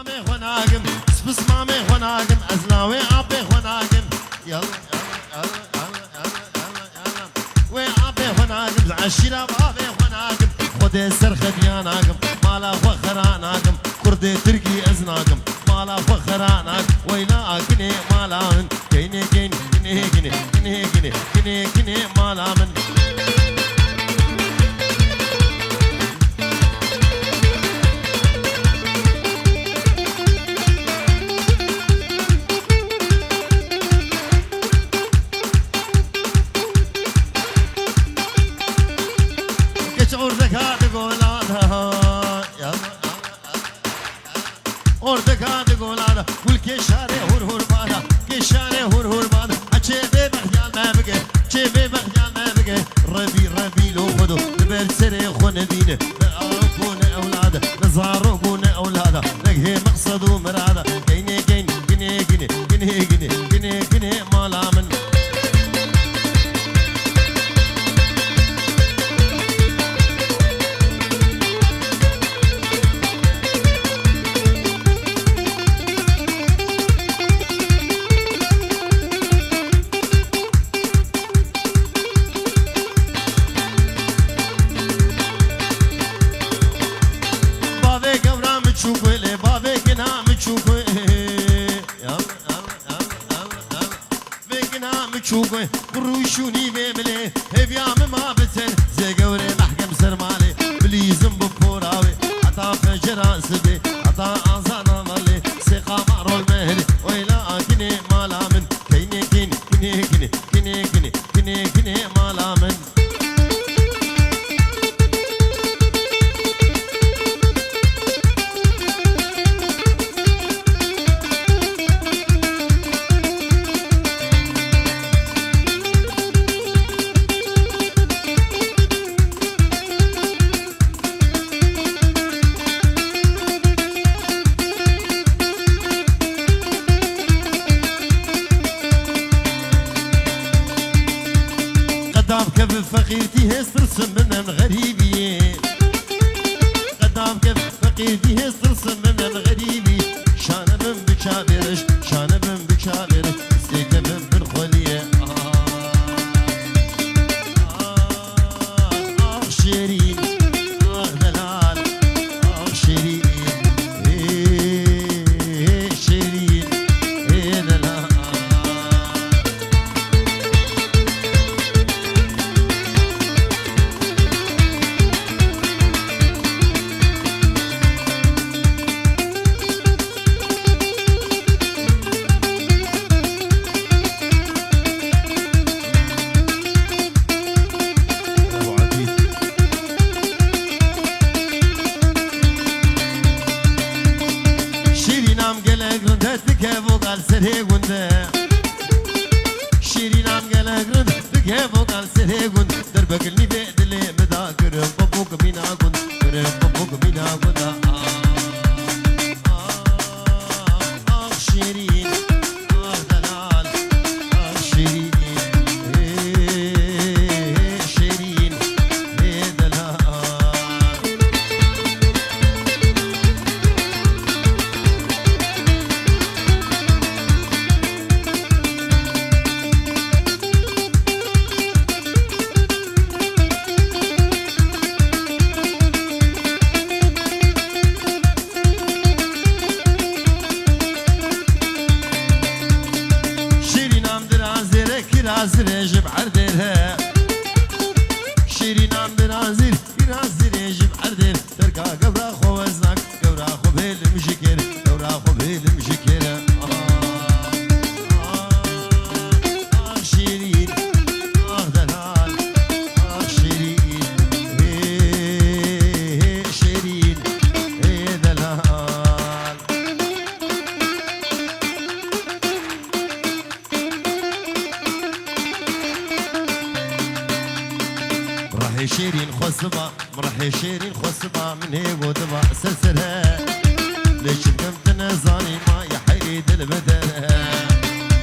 مامي خناقم سبس مامي خناقم ازلاوي ابي خناقم يلا وي ابي خناقم عشيرة ابي خناقم خدي سر خدياناقم مالا فخراناقم كردي تركي ازناقم مالا فخراناق ويلا كني مالا من كيني كيني كيني كيني كيني كيني كيني كيني مالا من orada kadı golada kul keşare hur hur bana keşare hur hur bana açebe bakyan mabge çebe bakyan mabge rabi lo khudu bel sere khunbine akun اولاد نزارون اولاد نجه مقصد ومراده كيني كيني كيني كيني كيني كيني كيني كيني مالا من شوقي قروشوني بملي هبيام ما بتن زي قوري محكم سرمالي بليزم بفوراوي عطا فجر سبي عطا أنزانا مالي سيقا معرو المهلي ويلا كني مالا من كيني كيني كيني كيني كيني كيني كيني كيني مالا من فقيرتي هسترسم من غريبي قدام كيف فقيرتي هسترسم من غريبي شان من بكابرش شان من بكابرش استيك من بالخلية شيرين دلال شيرين شيرين دلال سره گنده شیرین هم گله گرد بگه بگل سره گند در بگلنی به دلی مدا گرم بابوک مینا گند گرم بابوک مینا گند آه شیرین آه دلال آه شیرین شیرین دلال رازر جب عردها شيرين عم برازر رازر جب عردها تركا قبرا خو وزنك قبرا خو بيل مشكر قبرا خو بيل مشكر شيرين دلال شيرين شيرين دلال شيرين خصبة مرحي شيرين خصبة من هيك ودبا سلسلها ليش كنت نزاني ما يحيد البدلها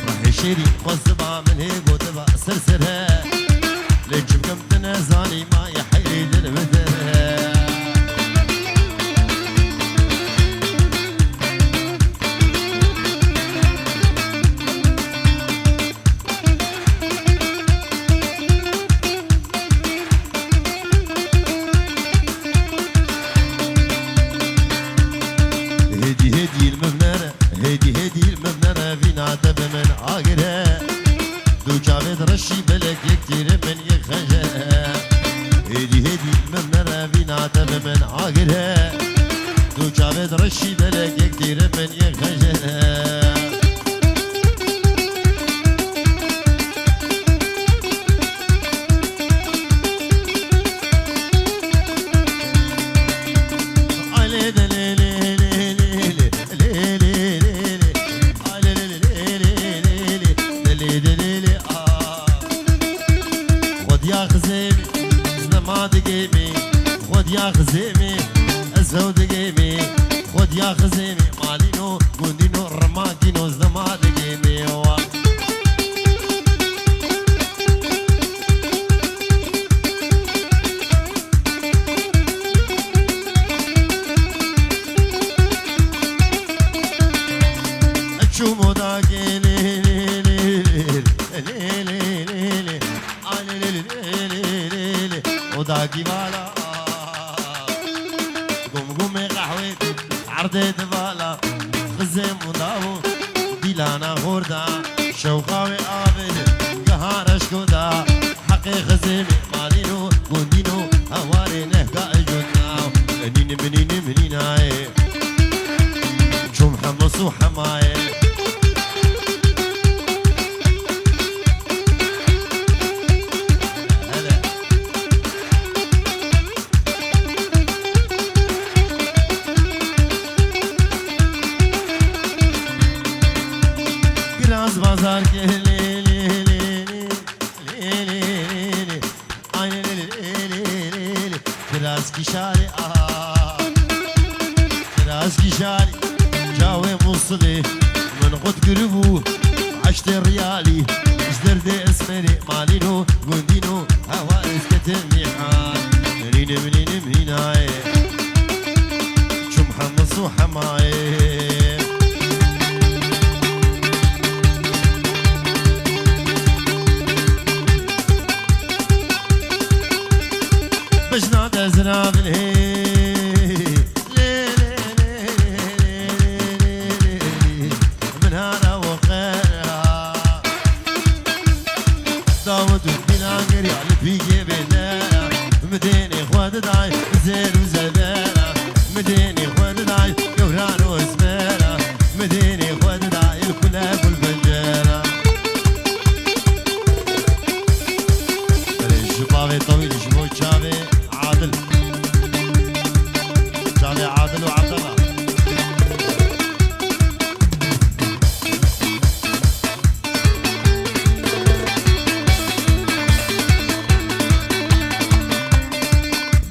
مرحي شيرين خصبة من هيك ودبا سلسلها ليش كنت نزاني ما يحيد البدلها رشي دلك كتير من يخجلها خود يا خزيمي الزود قيمي خود يا خزيمي مالينو قندينو رماكينو زماد قيمي اتشومو داكي وداكي بالا عرض دوالا خزم وداو ديلانا غوردا شوقاوي آبد قهارش كودا حقي خزمي مالينو قندينو هواري نهقا الجناو منين منين منين هاي شو محمص وحماي بازار के ले ले ले ले ले ले आने ले ले ले ले فراس की शारे فراس की शारे جاوي مصلي من قد قربو عشت ريالي ازدرد اسمري مالينو قندينو هوا اسكتني حال منين منين منين هاي شو محمص وحماي بجنا دزنا بالهي من هذا وخيرها داود بلا قري على فيك بدانا مديني خواد داي زين وزبانا مديني خواد داي يوران وزبانا مديني خواد داي الكلاب والبنجانا الشبابي طويل شمو شابي عادل جاني عادل وعبد الله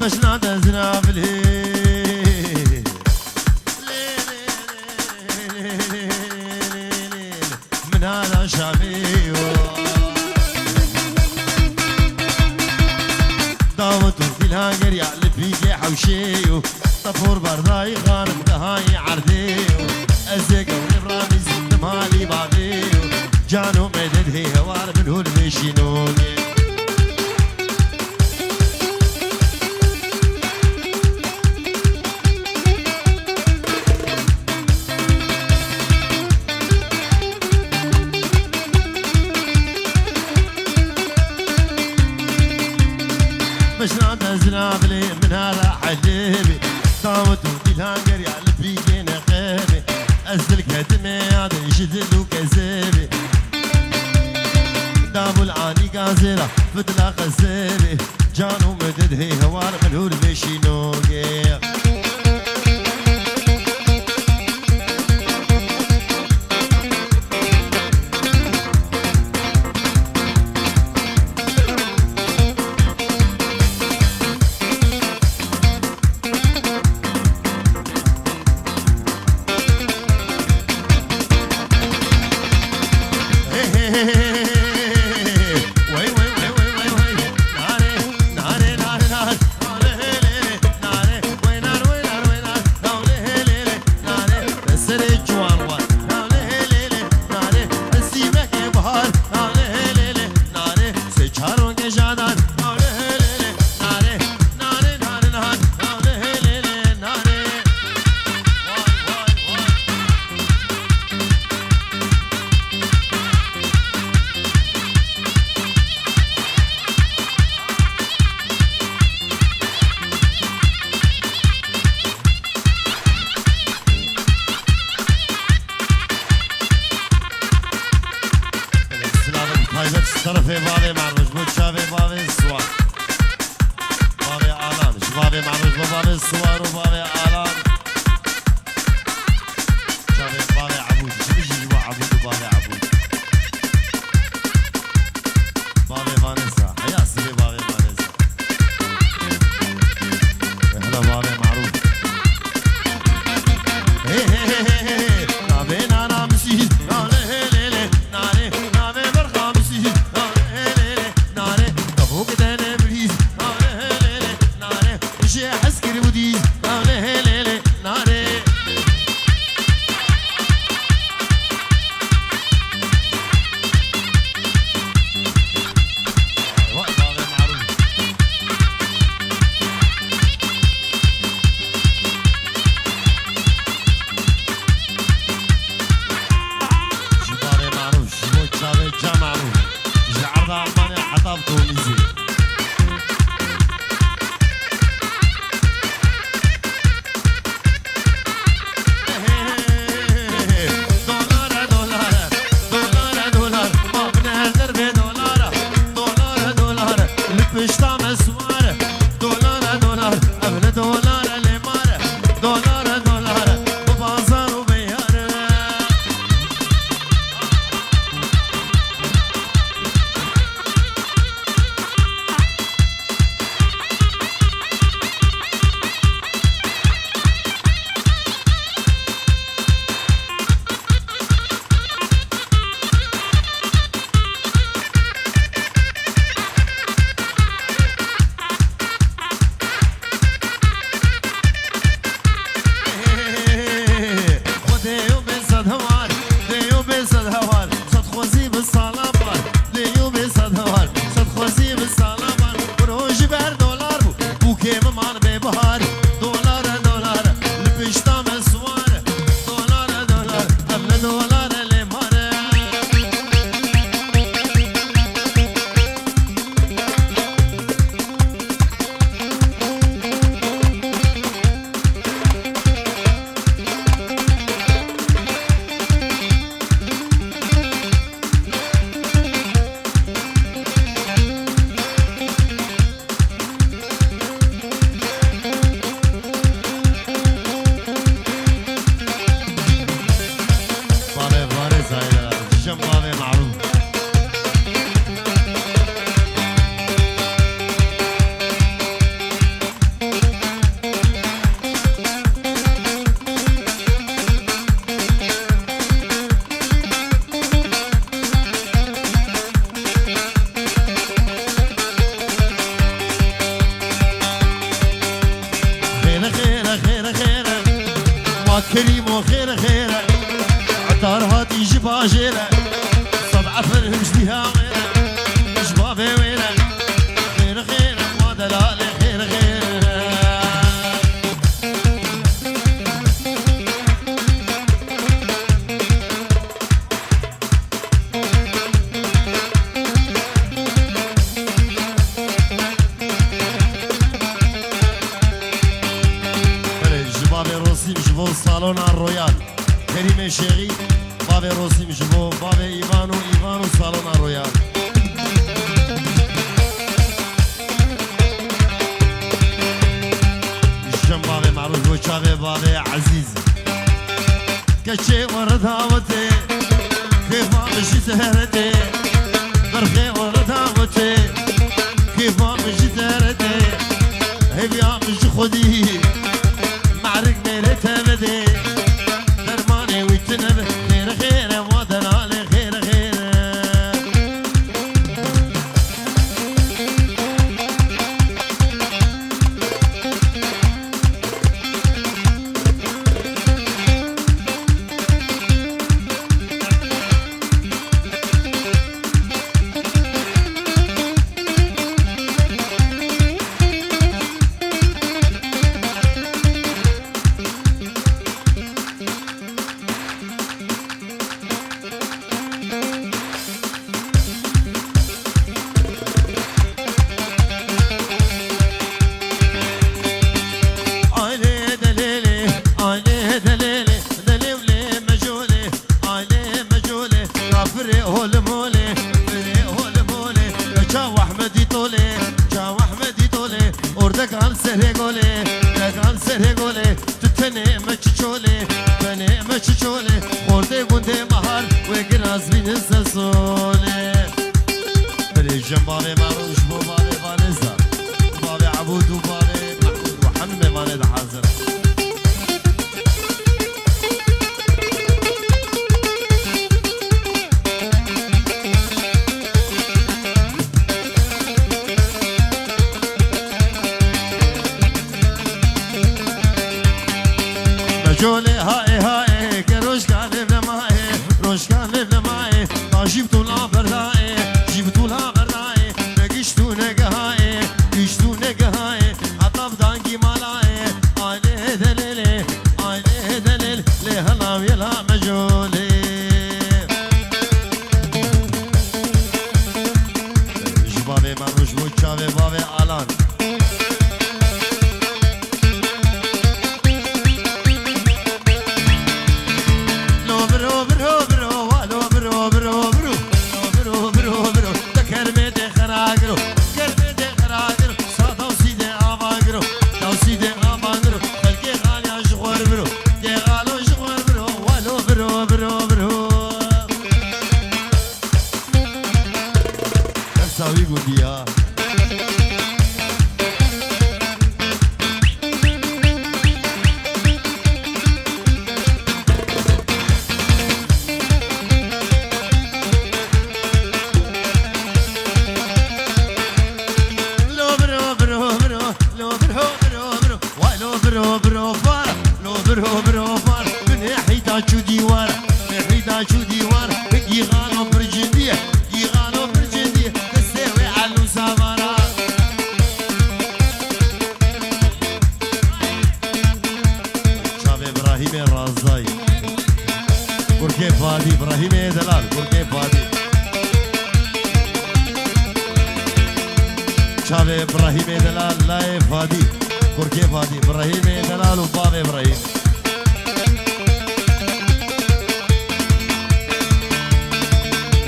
بشنا دزنا بالهيل من هذا شعبي داوت الهاجر يعلف فيك حوشيو طفور برضاي غارب دهاي عرديو ازيك ونبرامي زد مالي بعديو جانو مدد هي هوار من هول مشينوني بشنا دزنا بلي من هذا حجيبي داوت الهاجر يعلف فيك نقيبي ازلك هدمي هذا يشدد وكذابي دابو العاني قازرة فتلا قزابي جانو مدد هي هوار من هول مشينوكي خير خير خير عطار هاتي جباجيرة صدع فرهم جديها وينه جبابي وينه خير خير ما دلالي خير خير جبو صالون الرويال كريم شيخي بابي روسيم جبو بابي ايفانو صالون الرويال الجم بابي معروف وشابي بابي عزيز كشي ورد هاوتي كيف ما مشي سهرتي برخي ورد هاوتي كيف ما مشي سهرتي هبيا مش خدي معرك ميلتها بدي درماني ويتنب خير خير ودلالي خير خير جنبابي معروش بو بابي فانيسا بابي عبود وبابي محمود وحمد ماند حاضر مجولي هاي هاي كروش كان ابن ماي روش كان ابن ماي جبتو لا برداي جبتو لا برداي نقشتو نقهاي قشتو نقهاي عطب دانقي مالاي آيلي دليلي آيلي دليل لهلا ويلا مجولي جبابي مروش وشابي بابي آلان ابراهيم دلال بركي فادي شاب ابراهيم دلال لا فادي بركي فادي ابراهيم دلال وباب ابراهيم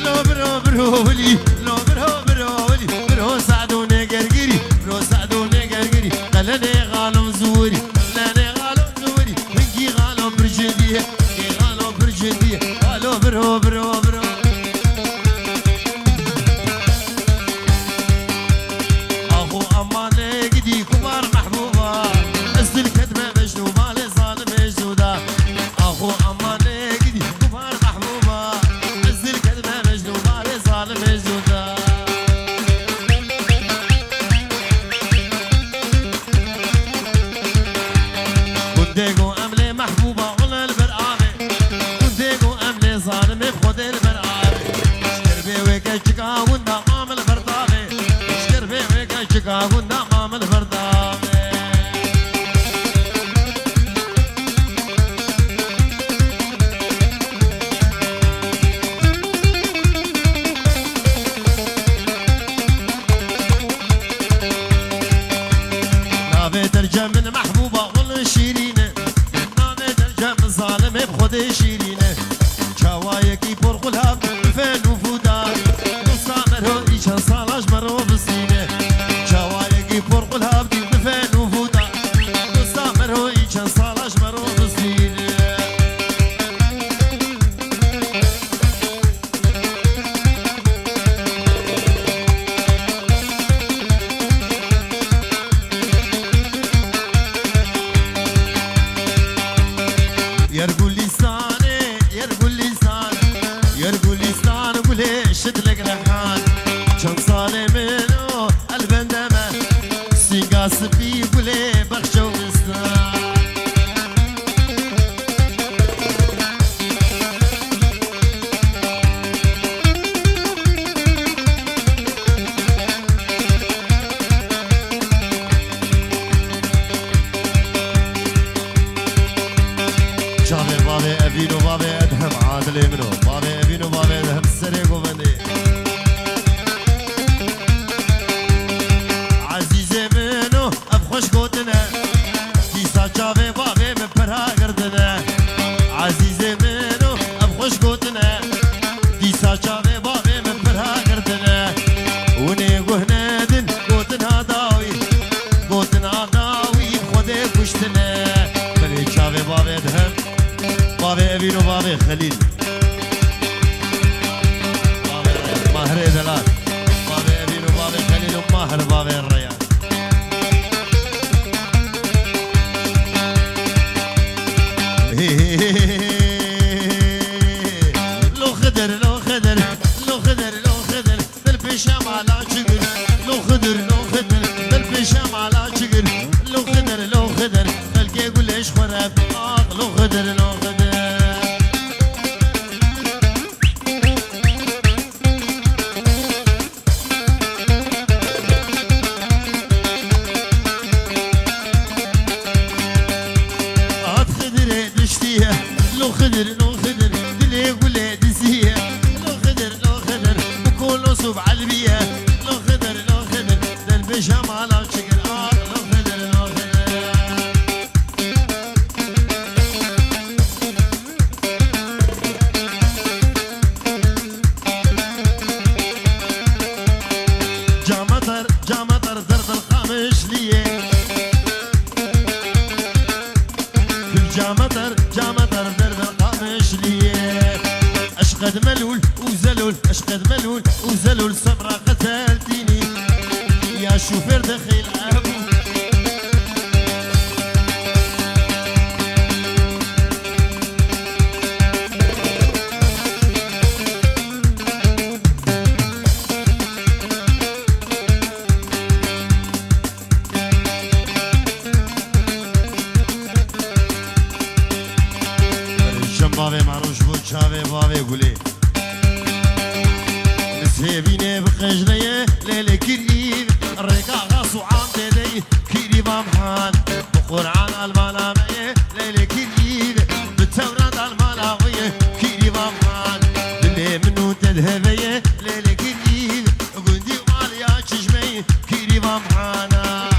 لو برو ولي لو برو سعدوني قرقري برو سعدوني قرقري قالني غالم زوري قالني غالم زوري منكي غالم برجديه غالم برجديه قالوا برو اخو امان قدي كبار محبوبه بس الكدبه مجنوبه لصالب خود شیرینه چاوایکی پر قلاب فن و فودار دوستا مرو ایچن سالاش مرو بسینه چاوایکی پر قلاب فن و فودار دوستا مرو ایچن سالاش مرو بسینه يرقل لسان قولي شدلك رحان كان صالي منو البندمة سيقاس بي قولي بخشو وستان شافي بابي أبينو بابي أدهم عادلي منو بابي أبينو بابي أدهم السريق وبندي عزيزي منو أبخش قوتنا كيسا شافي بابي مبرها قردنا عزيزي منو أبخش قوتنا كيسا شافي بابي مبرها قردنا وني قهنادن قوتنا داوي بخودي كشتنا بلي شافي بابي أدهم بابي أبينو بابي خليل بابي ماهر دلال بابي أبينو بابي خليل وماهر بابي الريان لو خدر بالبشام على شجر لو خدر بالبشام على شجر لو خدر خلقي يقول ايش خرب لو خدر لو خدر دلي قولي دسيه لو خدر بكل صوب عالبيه لو خدر دلبشام على شجر لو خدر جامطر درد القامش ليه كل جامطر درد القامش ليه اشقد ملول وزلول سمرة قتلتيني يا شوفير دخيل ابو بابي معروش بود شاوي بابي قولي نسيبيني بخجلية ليلة كريم الرقا غاصو عام ديدي كيري بامحان بقرعان الملامية ليلة كريم بالتورات الملاوية كيري بامحان اللي منو تذهبية ليلة كريم قندي وماليا تشجمي كيري بامحانا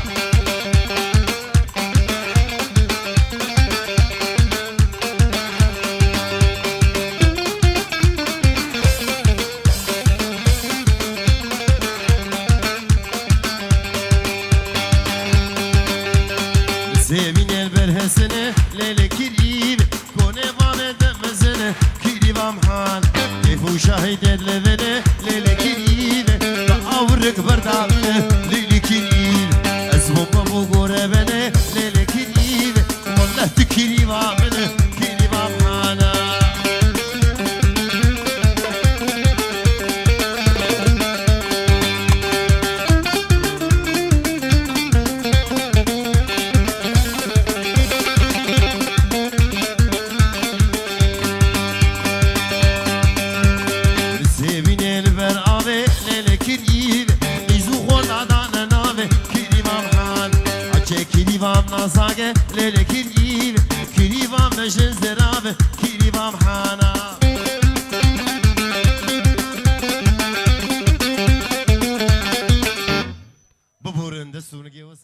زمین البرهسنه لیل کریب کنه وامه دمزنه کریب امحان کیفو شاهد لبنه لیل کریب با آورک بردامنه لیل کریب از بابا گوره بنه لیل کریب والله تکریب آمنه کریب امحانا Kirivam nazage lele kiriv kirivam mejin zerave kirivam hana bu burunda sungi o